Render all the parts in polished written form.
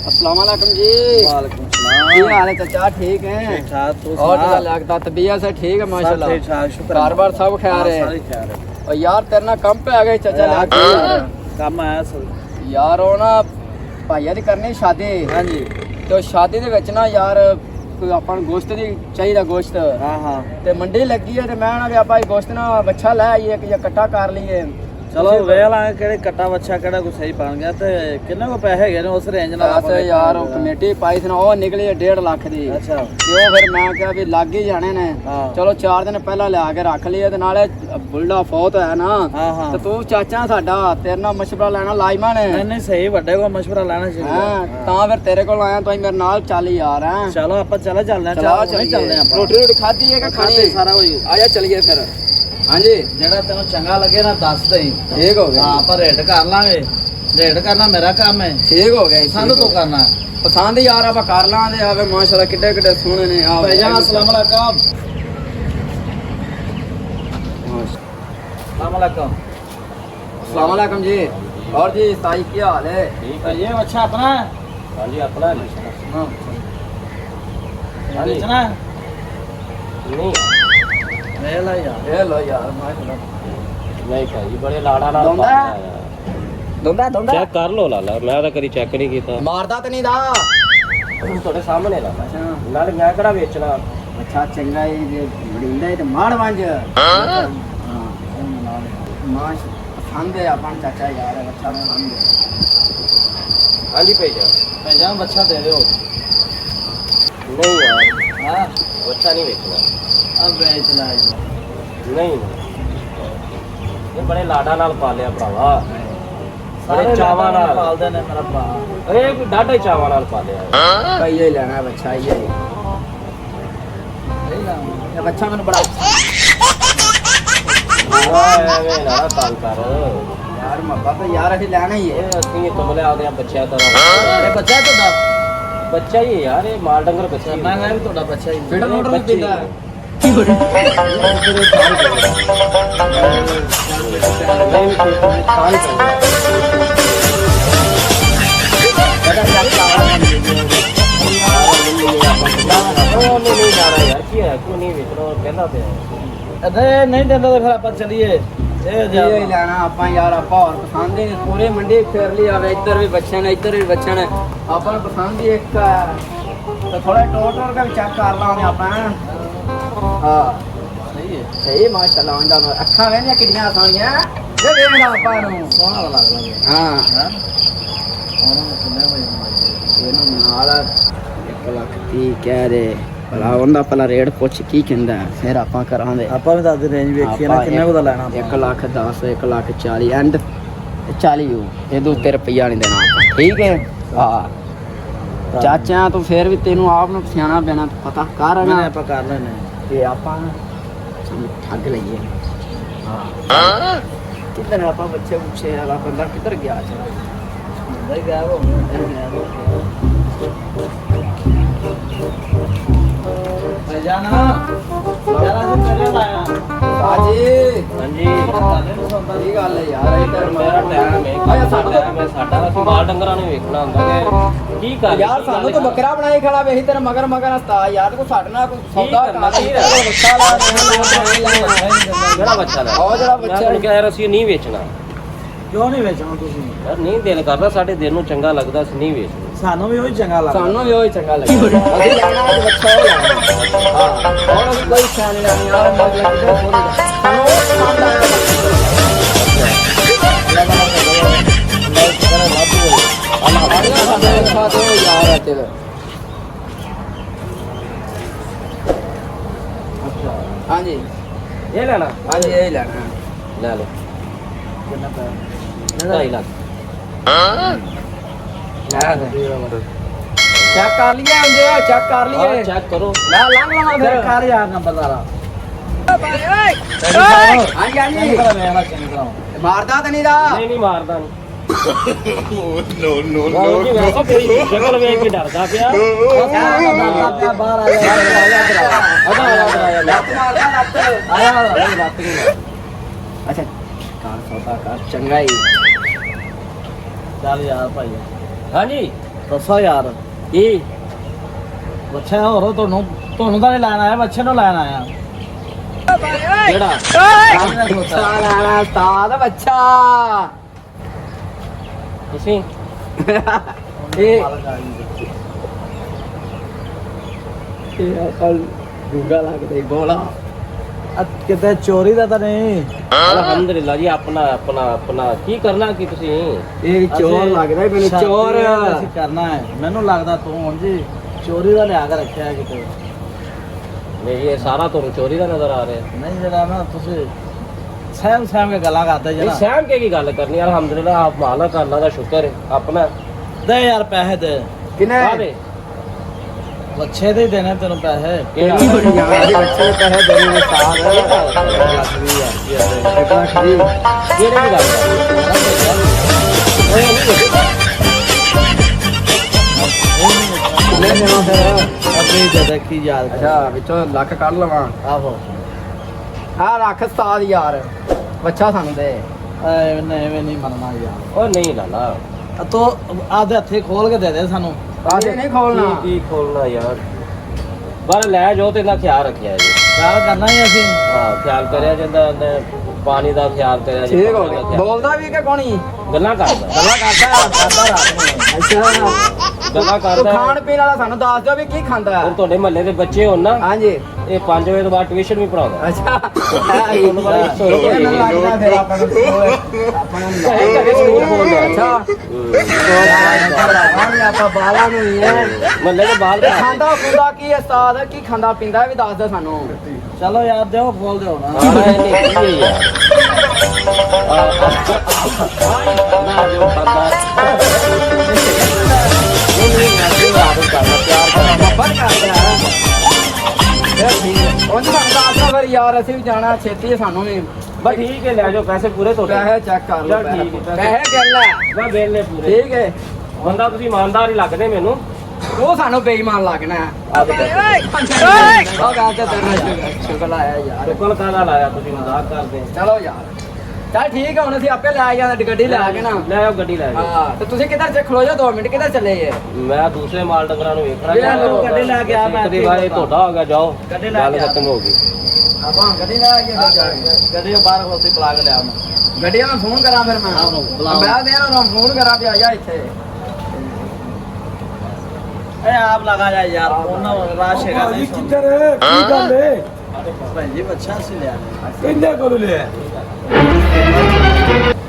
अस्सलाम वालेकुम जी। वालेकुम क्या सलाम। हाल है चाचा? ठीक है। ठीक ठाक तू और सुना? क्या लगता तबीयत से ठीक है माशाल्लाह? ठीक ठाक शुक्र कारोबार सब खैर है? सारी खैर है। और यार तेरे ना कम पे आ गए चाचा ਕੰਮ ਆਇਆ ਸੀ। यार ਉਹ ਨਾ ਭਾਈਆ ਦੀ ਕਰਨੀ ਸ਼ਾਦੀ ਹਾਂਜੀ ਤੇ ਉਹ ਸ਼ਾਦੀ ਦੇ ਵਿੱਚ ਨਾ ਯਾਰ ਕੋਈ ਆਪਾਂ ਨੂੰ ਗੋਸ਼ਤ ਦੀ ਚਾਹੀਦਾ ਗੋਸ਼ਤ ਹਾਂ ਹਾਂ ਤੇ ਮੰਡੀ ਲੱਗੀ ਹੈ ਤੇ ਮੈਂ ਨਾ ਵੀ ਆਪਾਂ ਇਹ ਗੋਸ਼ਤ ਨਾ ਵੱਛਾ ਲੈ ਆਈਏ ਕਿ ਜਾਂ ਇਕੱਠਾ ਕਰ ਲਈਏ। ਚਲੋ ਵੇਖ ਲਾਂਗੇ ਕਿਹੜੇ ਕੱਟਾ ਬੱਚਾ ਕਿਹੜਾ ਕੋਈ ਸਹੀ ਬਣ ਗਿਆ ਤੇ ਕਿੰਨੇ ਕੋ ਪੈਸੇ ਹੈਗੇ ਨੇ ਉਸ ਰੇਂਜ ਨਾਲ ਬਸ ਯਾਰ ਉਹ ਕਮੇਟੀ ਪਾਈ ਸੀ ਨਾ ਉਹ ਨਿਕਲੀ 1.5 ਲੱਖ ਦੀ ਅੱਛਾ ਤੇ ਉਹ ਫਿਰ ਮੈਂ ਕਿਹਾ ਵੀ ਲੱਗ ਹੀ ਜਾਣੇ ਨੇ। ਹਾਂ ਚਲੋ 4 ਦਿਨ ਪਹਿਲਾਂ ਲਿਆ ਕੇ ਰੱਖ ਲਈਏ ਤੇ ਨਾਲੇ ਬੁੱਢਾ ਫੌਤ ਹੈ ਨਾ ਹਾਂ ਹਾਂ ਤੇ ਤੂੰ ਚਾਚਾ ਸਾਡਾ ਤੇਰੇ ਨਾਲ ਮਸ਼ਵਰਾ ਲੈਣਾ ਲਾਜ਼ਮਾ ਨੇ। ਨਹੀਂ ਨਹੀਂ ਸਹੀ ਵੱਡੇ ਕੋ ਮਸ਼ਵਰਾ ਲੈਣਾ ਚਾਹੀਦਾ। ਹਾਂ ਤਾਂ ਫਿਰ ਤੇਰੇ ਕੋਲ ਆਇਆ ਤੂੰ ਮੇਰੇ ਨਾਲ ਚੱਲ ਯਾਰ। ਹੈ ਚਲੋ ਆਪਾਂ ਚਲੇ ਚੱਲਦੇ ਚਲਾ ਹਾਂ ਚੱਲਦੇ ਆਪਾਂ ਰੋਟੀ ਰੋਟੀ ਖਾਧੀ ਹੈ ਕਿ ਖਾਣੀ? ਸਾਰਾ ਕੁਝ ਆਜਾ ਚੱਲੀਏ ਫਿਰ। ਹਾਂਜੀ ਜਿਹੜਾ ਤੈਨੂੰ ਚੰਗਾ ਲੱਗੇ ਨਾ ਦੱਸ ਦੇ। ਠੀਕ ਹੋ ਗਿਆ। ਹਾਂ ਆਪਾਂ ਰੇਟ ਕਰ ਲਾਂਗੇ। ਰੇਟ ਕਰਨਾ ਮੇਰਾ ਕੰਮ ਹੈ। ਠੀਕ ਹੋ ਗਿਆ। ਸਾਨੂੰ ਤੂੰ ਕਰਨਾ ਪਸੰਦ ਯਾਰ ਆਪਾਂ ਕਰ ਲਾਂਦੇ ਆਵੇ ਮਾਸ਼ਾਅੱਲਾ ਕਿੱਡੇ ਕਿੱਡੇ ਸੋਹਣੇ ਨੇ। ਆ ਭਾਈਜਾਨ अस्सलाम वालेकुम। अस्सलाम वालेकुम। अस्सलाम वालेकुम जी। और जी साई क्या हाल है? ठीक है ये अच्छा अपना है। हाँ जी अपना हाँ बेचना है नहीं ले ला यार। ये लो यार माशाअल्लाह। नहीं भाई बड़े लाड़ा ਨਾਲ ਦੋਂਦਾ ਦੋਂਦਾ ਦੋਂਦਾ ਚੈੱਕ ਕਰ ਲੋ ਲਾਲਾ ਮੈਂ ਤਾਂ ਕਦੀ ਚੈੱਕ ਨਹੀਂ ਕੀਤਾ ਮਾਰਦਾ ਤੇ ਨਹੀਂ ਦਾ। ਤੁਹਾਡੇ ਸਾਹਮਣੇ ਲਾਲਾ ਅੱਛਾ ਨਾਲ ਮੈਂ ਕਿਹੜਾ ਵੇਚਣਾ ਅੱਛਾ ਚੰਗਾ ਇਹ ਜੇ ਬੜਿੰਦਾ ਇਹ ਤੇ ਮਾੜ ਵਾਂਝ। ਹਾਂ ਮਾਸ਼ ਪਸੰਦ ਹੈ ਆਪਾਂ ਨੂੰ ਚਾਚਾ ਯਾਰ ਅੱਛਾ ਪਸੰਦ ਹੈ। ਹਾਂਜੀ ਭੇਜਾ भाईजान बच्चा दे दो। नहीं यार हाँ बच्चा नहीं बेचना अब बेच ला यार। नहीं ये बड़े लाड़ा ਨਾਲ ਪਾਲਿਆ ਭਰਾਵਾ सारे चावां नाल। पालदे ने मेरा भरा। ਅਰੇ ਕੋਈ ਡਾਢਾ ਹੀ ਚਾਵਾਂ ਨਾਲ ਪਾਲਿਆ भाई ये लेना है बच्चा ये सही ना ये बच्चा मैंने बड़ा ਐਵੇਂ ਨਾ ਤੰਗ ਕਰ यार मब्बा तो यार अभी लेना ही है। ਇਹ ਅਸੀਂ ਤੁਮਲੇ ਆਉਂਦੇ ਆ ਬੱਚਿਆਂ ਤਰ੍ਹਾਂ ये बच्चा है ਤੁਹਾਡਾ? ਬੱਚਾ ਹੀ ਹੈ ਯਾਰ ਇਹ ਮਾਲ ਡੰਗਰ ਬੱਚਾ ਹੀ मैं है भी ਤੁਹਾਡਾ ਬੱਚਾ ਹੀ। फिट मोटर भी पीता है। ਨਹੀਂ ਕੋਈ ਖਾਣ ਚਾਹੀਦਾ ਉਹ ਨਹੀਂ ਜਾਣਾ ਯਾਰ ਕੀ ਹੈ ਕਿਉਂ ਨਹੀਂ ਵੇਚਣਾ ਕਹਿੰਦਾ ਪਿਆ अरे नहीं देता तो फिर आप चलिए। ये ये ही लेना ਆਪਾਂ ਯਾਰ ਆਪਾਂ ਹੋਰ ਪਸੰਦ ਹੀ ਨਹੀਂ ਪੂਰੇ ਮੰਡੀ ਫੇਰ ਲਈ ਆਵੇ ਇੱਧਰ ਵੀ ਬੱਚੇ ਨੇ ਇੱਧਰ ਵੀ ਬੱਚੇ ਨੇ ਆਪਾਂ ਨੂੰ ਪਸੰਦ ਹੀ ਇੱਕ ਹੈ ਤਾਂ ਥੋੜਾ ਟੋਟਲ ਦਾ ਵੀ ਚੈੱਕ ਕਰ ਲਾਂਗੇ ਆਪਾਂ। ਹਾਂ सही है ਸਹੀ ਮਾਸ਼ਾਅੱਲਾ ਹੁੰਦਾ ਅੱਖਾਂ ਵੇਖੀਆਂ ਕਿੰਨੀਆਂ ਸੋਹਣੀਆਂ ਜੇ ਵੇਖਣਾ ਆਪਾਂ ਨੂੰ। सोना वाला लग रहा ਹਾਂ है। और कितने में ਇਹਨੂੰ ਨਾਲ 1 ਲੱਖ 30 ਕਹਿ ਦੇ ਭਲਾ ਉਹਦਾ ਪਹਿਲਾਂ ਰੇਟ ਪੁੱਛ ਕੀ ਕਹਿੰਦਾ ਫਿਰ ਆਪਾਂ ਕਰਾਂਗੇ। ਆਪਾਂ ਵੀ ਦੱਸ ਦੇ ਰੇਂਜ ਵੇਖੀਏ ਨਾ ਕਿੰਨੇ ਕੋ ਦਾ ਲੈਣਾ। 1 ਲੱਖ 10 1 ਲੱਖ 40 ਐਂਡ 40 ਇਹਦੇ ਉੱਤੇ ਰੁਪਈਆ ਨਹੀਂ ਦੇਣਾ ਆਪਾਂ, ਠੀਕ ਹੈ? ਹਾਂ ਚਾਚਾ ਤੂੰ ਫੇਰ ਵੀ ਤੈਨੂੰ ਆਪ ਨੂੰ ਸਿਆਣਾ ਪੈਣਾ ਪਤਾ ਕਰ मैंने ਨਾ ਆਪਾਂ ਕਰ ਲੈਣੇ। ਤੇ ਆਪਾਂ ਠੱਗ ਲਈਏ। ਹਾਂ ਕਿੱਧਰ ਆਪਾਂ ਬੱਚੇ ਪੁੱਛੇ ਵਾਲਾ ਬੰਦਾ ਕਿੱਧਰ ਗਿਆ ਚਾ भाई गया वो भाईजान यार आज मेरे लाया। ਬਾਜੀ ਹਾਂਜੀ ਕੀ ਗੱਲ ਹੈ ਯਾਰ ਇੱਧਰ ਮੇਰਾ ਟਾਈਮ ਹੈ ਆਇਆ ਸਾਡਾ ਅਸੀਂ ਮਾਲ ਡੰਗਰਾਂ ਨੂੰ ਵੇਖਣਾ ਹੁੰਦਾ ਕਿ ਕੀ ਕਰ ਯਾਰ ਸਾਨੂੰ ਤਾਂ ਬੱਕਰਾ ਬਣਾਈ ਖੜਾ ਵੇ ਤੇਰੇ ਮਗਰ ਮਗਰ ਹਸਤਾ ਯਾਰ ਕੋ ਸਾਡੇ ਨਾਲ ਕੋਈ ਸੌਦਾ ਕਰਨਾ ਕਰ ਕੀ ਦੇ ਹੈ? ਬੱਚਾ ਲਾ ਜਿਹੜਾ ਬੱਚਾ ਲੈ ਉਹ ਜਿਹੜਾ ਮੈਂ ਬੱਚਾ ਤੁਹਾਨੂੰ ਕਿਹਾ ਯਾਰ ਅਸੀਂ ਨਹੀਂ ਵੇਚਣਾ क्यों नहीं बेचना तुसी? ਯਾਰ ਨਹੀਂ ਦਿਲ ਕਰਦਾ ਸਾਡੇ ਦਿਲ ਨੂੰ ਚੰਗਾ ਲੱਗਦਾ ਅਸੀਂ ਨਹੀਂ ਵੇਚਣਾ सानू भी वही चंगा लगा। ਸਾਨੂੰ ਵੀ ਉਹੀ ਚੰਗਾ ਲੱਗਦਾ ਅਸੀਂ ਲੈਣਾ ਅੱਜ ਬੱਚਾ ਉਹ ਲੈਣਾ। ਹਾਂ ਹੋਰ ਅਸੀਂ ਕੋਈ ਸਿਆਣ ਲੈਣੀ ਯਾਰ ਮਰ ਲੱਗਦਾ ਸਾਨੂੰ ਉਹ ਪਸੰਦ ਆਇਆ ਯਾਰ ਤੇਰੇ ਹਾਂਜੀ ਇਹ ਲੈਣਾ ਹਾਂਜੀ ਇਹ ਲੈਣਾ ਲੈ ਲਓ कितना का? 2.5 ਲੱਖ ਚੈੱਕ ਕਰ ਲਈਏ ਹੁੰਦੇ ਚੈੱਕ ਕਰ ਲਈਏ ਚੈੱਕ ਕਰੋ ਲੈ ਲੰਘ ਲਵਾਂ फिर ਫਿਰ कर यार नंबर दारा। ਹਾਂਜੀ ਹਾਂਜੀ चंगा मेरा चंगा। ਮਾਰਦਾ ਤਾਂ ਨਹੀਂ ਦਾ ਨਹੀਂ ਨਹੀਂ ਮਾਰਦਾ ਨਹੀਂ no ਵੈਸੇ ਤੇਰੀ ਸ਼ਕਲ ਵੇਖ ਕੇ ਡਰਦਾ ਪਿਆ बाहर आ जा। ਲੱਤ ਮਾਰਦਾ ਲੱਤ आया रात के। ਅੱਛਾ ਕਾਰ ਸੌਦਾ ਕਰ ਚੰਗਾ ਹੀ ਚੱਲ ਯਾਰ ਭਾਈ ਹਾਂਜੀ ਦੱਸੋ ਯਾਰ ਕੀ ਬੱਚਾ ਹੋਰ ਤੁਹਾਨੂੰ ਤਾਂ ਨਹੀਂ ਲੈਣ ਆਇਆ, ਬੱਚੇ ਨੂੰ ਲੈਣ ਆਇਆ। ਕਿਹੜਾ ਬੱਚਾ ਲੈਣਾ ਉਸਤਾਦ ਬੱਚਾ ਤੁਸੀਂ ਇਹ ਅਕਲ ਗੁੰਗਾ ਲੱਗਦੇ ਬੋਲਾ ਕਿਤੇ ਚੋਰੀ ਦਾ ਤਾਂ ਨਹੀਂ? ਅਲਹਮਦੁਲਿਲਾ ਜੀ ਆਪਣਾ ਕੀ ਕਰਨਾ ਕੀ ਤੁਸੀਂ ਇਹ ਚੋਰ ਲੱਗਦਾ ਮੈਨੂੰ ਚੋਰ ਅਸੀਂ ਕਰਨਾ ਹੈ। ਮੈਨੂੰ ਲੱਗਦਾ ਤੂੰ ਹੁਣ ਜੀ ਚੋਰੀ ਦਾ ਲਿਆ ਕੇ ਰੱਖਿਆ ਹੈ ਕਿਤੇ। ਨਹੀਂ ਇਹ ਸਾਰਾ ਤੁਹਾਨੂੰ ਚੋਰੀ ਦਾ ਨਜ਼ਰ ਆ ਰਿਹਾ ਨਹੀਂ ਜਿਹੜਾ ਨਾ ਤੁਸੀਂ ਸਹਿਮ ਕੇ ਗੱਲਾਂ ਕਰਦੇ ਇਹ ਜਰਾ। ਸਹਿਮ ਕੇ ਕੀ ਗੱਲ ਕਰਨੀ ਅਲਹਮਦੁਲਿਲਾ ਆਪ ਮਾਲਕ ਅੱਲਾ ਦਾ ਸ਼ੁਕਰ ਹੈ ਆਪਣਾ ਦੇ ਯਾਰ ਪੈਸੇ ਦੇ, ਕਿਨੇ ਆਦੇ ਬੱਚੇ ਦੇ ਹੀ ਦੇਣੇ ਤੈਨੂੰ ਪੈਸੇ। ਕਿਹੜਾ ਕੀ ਬੜੀ ਜਾਨ ਦੇ ਬੱਚੇ ਦੇ ਪੈਸੇ ਦੇਣੇ ਨੇ ਸਾਥ ਕਿਹੜੀ ਗੱਲ ਕਰ ਲੈ ਲੈਣਾ ਫਿਰ ਅੱਗੇ ਦੇ ਦੇ ਕੀ ਯਾਦ ਕਰ। ਅੱਛਾ ਵਿੱਚੋਂ ਲੱਖ ਕੱਢ ਲਵਾਂ ਆਹੋ ਆ ਰੱਖ ਉਸਤਾਦ ਯਾਰ ਬੱਚਾ ਸਾਨੂੰ ਦੇ ਐਵੇਂ ਨਹੀਂ ਮੰਨਣਾ ਯਾਰ। ਉਹ ਨਹੀਂ ਲਾਲਾ ਤੂੰ ਆਪਦੇ ਹੱਥੇ ਖੋਲ ਕੇ ਦੇ ਦੇ ਸਾਨੂੰ। ਆਦੇ ਨਹੀਂ ਖੋਲਣਾ ਕੀ ਖੋਲਣਾ ਯਾਰ ਪਰ ਲੈ ਜਾਓ ਤੇ ਇਹਦਾ ਖਿਆਲ ਰੱਖਿਆ ਜੀ ਖਿਆਲ ਕਰਨਾ ਹੀ ਅਸੀਂ। ਹਾਂ ਖਿਆਲ ਕਰਿਆ ਜਾਂਦਾ ਉਹਨੇ ਪਾਣੀ ਦਾ ਖਿਆਲ ਕਰਿਆ ਜੀ, ਠੀਕ ਹੋ ਪਾਣੀ ਦਾ ਗਿਆ ਖਿਆਲ। ਬੋਲਦਾ ਵੀ ਕਿ ਕੋਣੀ ਗੱਲਾਂ ਕਰਦਾ ਗੱਲਾਂ ਕਰਦਾ ਰਾਤ ਨੂੰ ਅੱਛਾ ਗੱਲਾਂ ਤੂੰ ਕਰਦਾ ਖਾਣ ਪੀਣ ਵਾਲਾ ਸਾਨੂੰ ਦੱਸ ਦਿਓ ਵੀ ਕੀ ਖਾਂਦਾ ਹੁਣ ਤੁਹਾਡੇ ਮਹੱਲੇ ਦੇ ਬੱਚੇ ਹੋਣ ਨਾ ਹਾਂਜੀ ਇਹ 5 ਵਜੇ ਤੋਂ ਬਾਅਦ ਟਿਊਸ਼ਨ ਵੀ ਪੜਾਉਂਦਾ ਅੱਛਾ ਤੁਹਾਨੂੰ ਬੜਾ ਅਫਸੋਸ ਹੋਇਆ। ਮੈਨੂੰ ਲੱਗਦਾ ਫਿਰ ਆਪਾਂ ਨੂੰ ਆਪਣਾ ਘਰੇ ਘਰੇ ਸਕੂਲ ਬੋਲਦਾ ਅੱਛਾ ਆਪਾਂ ਬਾਲਾਂ ਨੂੰ ਹੀ ਹੈ ਮਹੱਲੇ ਦੇ ਬਾਲ ਤੇ ਖਾਂਦਾ ਖੁੰਦਾ ਕੀ ਹੈ ਉਸਤਾਦ ਕੀ ਖਾਂਦਾ ਪੀਂਦਾ ਇਹ ਵੀ ਦੱਸ ਦੇ ਸਾਨੂੰ ਚਲੋ ਯਾਰ ਦਿਓ ਖੋਲ ਦਿਓ ਨਾ। ਨਾ ਜੋ ਖਾਂਦਾ ਨਹੀਂ ਮੈਂ ਤੇ ਆਦਤ ਕਰਨਾ ਪਿਆਰ ਕਰਨਾ ਬੱਬਰ ਕਰਦਾ ਫਿਰ ਠੀਕ ਹੈ ਉਹਨੂੰ ਸਾਨੂੰ ਦੱਸ ਦਿਓ ਫਿਰ ਯਾਰ ਅਸੀਂ ਵੀ ਜਾਣਾ ਛੇਤੀ ਹੈ ਸਾਨੂੰ ਵੀ ਬਸ ਠੀਕ ਹੈ ਲੈ ਜਾਓ ਪੈਸੇ ਪੂਰੇ ਤੁਹਾਡੇ ਪੈਸੇ ਚੈੱਕ ਕਰ ਲਓ ਚੱਲ ਠੀਕ ਹੈ, ਪੈਸੇ ਕਰ ਲੈ ਬਸ ਵੇਲੇ ਪੂਰੇ ਠੀਕ ਹੈ ਬੰਦਾ ਤੁਸੀਂ ਇਮਾਨਦਾਰ ਹੀ ਲੱਗਦੇ ਮੈਨੂੰ ਉਹ ਸਾਨੂੰ ਬੇਈਮਾਨ ਲੱਗਣਾ ਹੈ ਆ ਦੇ ਪੈਸੇ ਉਹ ਗੱਲ ਤੇ ਤੇਰਾ ਸ਼ੁਕਰ ਆਇਆ ਯਾਰ ਸ਼ੁਕਰ ਕਾਹਦਾ ਲਾਇਆ ਤੁਸੀਂ ਮਜ਼ਾਕ ਕਰਦੇ ਚਲੋ ਯਾਰ ਚੱਲ ਠੀਕ ਹੈ ਹੁਣ ਅਸੀਂ ਆਪੇ ਲੈ ਜਾਂਦੇ ਗੱਡੀ ਲੈ ਕੇ ਨਾ ਲੈ ਆਓ ਗੱਡੀ ਲੈ ਜਾਓ ਹਾਂ ਤੇ ਤੁਸੀਂ ਕਿੱਧਰ ਚ ਖਲੋ ਜਾਓ 2 ਮਿੰਟ ਕਿੱਧਰ ਚੱਲੇ ਜੇ ਮੈਂ ਦੂਸਰੇ ਮਾਲ ਡੰਗਰਾਂ ਨੂੰ ਵੇਖਣਾ ਲੈ ਲਓ, ਗੱਡੀ ਲੈ ਕੇ ਆ, ਮੈਂ ਇੱਕ ਦੀ ਵਾਰ ਇਹ ਤੁਹਾਡਾ ਹੋ ਗਿਆ ਜਾਓ ਗੱਡੀ ਲੈ ਗੱਲ ਕੇ ਆ। ਖਤਮ ਹੋ ਗਈ ਆਪਾਂ ਗੱਡੀ ਲੈ ਕੇ ਫਿਰ ਜਾ ਕੇ ਗੱਡੀ ਦੇ ਬਾਹਰ ਖੋਤੀ ਪਲਾ ਕੇ ਲਿਆ ਮੈਂ। ਗੱਡੀਆਂ ਨੂੰ ਫੋਨ ਕਰਾਂ ਫਿਰ ਮੈਂ ਆਹੋ, ਬੁਲਾਓ। ਮੈਂ ਦੇ ਉਹਨਾਂ ਨੂੰ ਫੋਨ ਕਰਾਂ ਵੀ ਆ ਜਾ ਇੱਥੇ ਇਹ ਆਪ ਲਗਾ ਜਾ ਯਾਰ ਉਹਨਾਂ ਰਾਸ਼ ਹੈਗਾ ਭਾਜੀ ਕਿੱਧਰ ਹੈ ਕੀ ਗੱਲ ਹੈ ਭੈਣ ਜੀ ਬੱਚਾ ਸੀ ਲਿਆ ਕਿੰਨੇ ਕੋਲ ਲਿਆ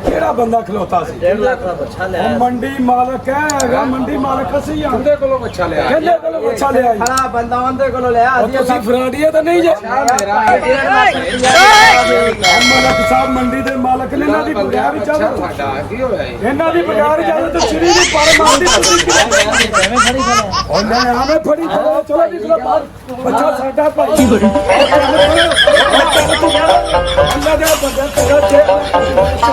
ਕਿਹੜਾ ਬੰਦਾ ਖਲੋਤਾ ਸੀ 1.5 ਲੱਖ ਦਾ ਬੱਚਾ ਲਿਆ ਉਹ ਮੰਡੀ ਮਾਲਕ ਹੈਗਾ ਮੰਡੀ ਮਾਲਕ ਅਸੀਂ ਆ ਉਹਦੇ ਕੋਲੋਂ ਬੱਚਾ ਲਿਆ ਕਿੰਨੇ ਕੋਲ ਬੱਚਾ ਲਿਆ ਜੀ? ਖੜਾ ਬੰਦਾ ਉਹਦੇ ਕੋਲੋਂ ਲਿਆ ਉਹ ਤੁਸੀਂ ਫਰਾਡੀਆ ਤਾਂ ਨਹੀਂ ਜੇ ਮਾਲਕ ਸਾਹਿਬ ਮੰਡੀ ਦੇ ਮਾਲਕ ਨੇ ਇਹਨਾਂ ਦੀ ਬਗੈਰ ਚੱਲ ਸਾਡਾ ਕੀ ਹੋਇਆ ਇਹ? ਇਹਨਾਂ ਦੀ ਬਗੈਰ ਚੱਲ ਤੇ ਚਿੜੀ ਦੀ ਪਰ ਮਾਰਦੀ ਤੁਸੀਂ ਐਵੇਂ ਖੜੀ ਖੜਾ ਉਹ ਮੈਂ ਆਵੇਂ ਫੜੀ ਖੜੋ ਚਲੋ ਨਿਕਲੋ ਬਾਹਰ ਬੱਚਾ ਸਾਡਾ ਭਾਈ ਅੱਲਾ ਦੇ ਬੰਦੇ ਤੇਰਾ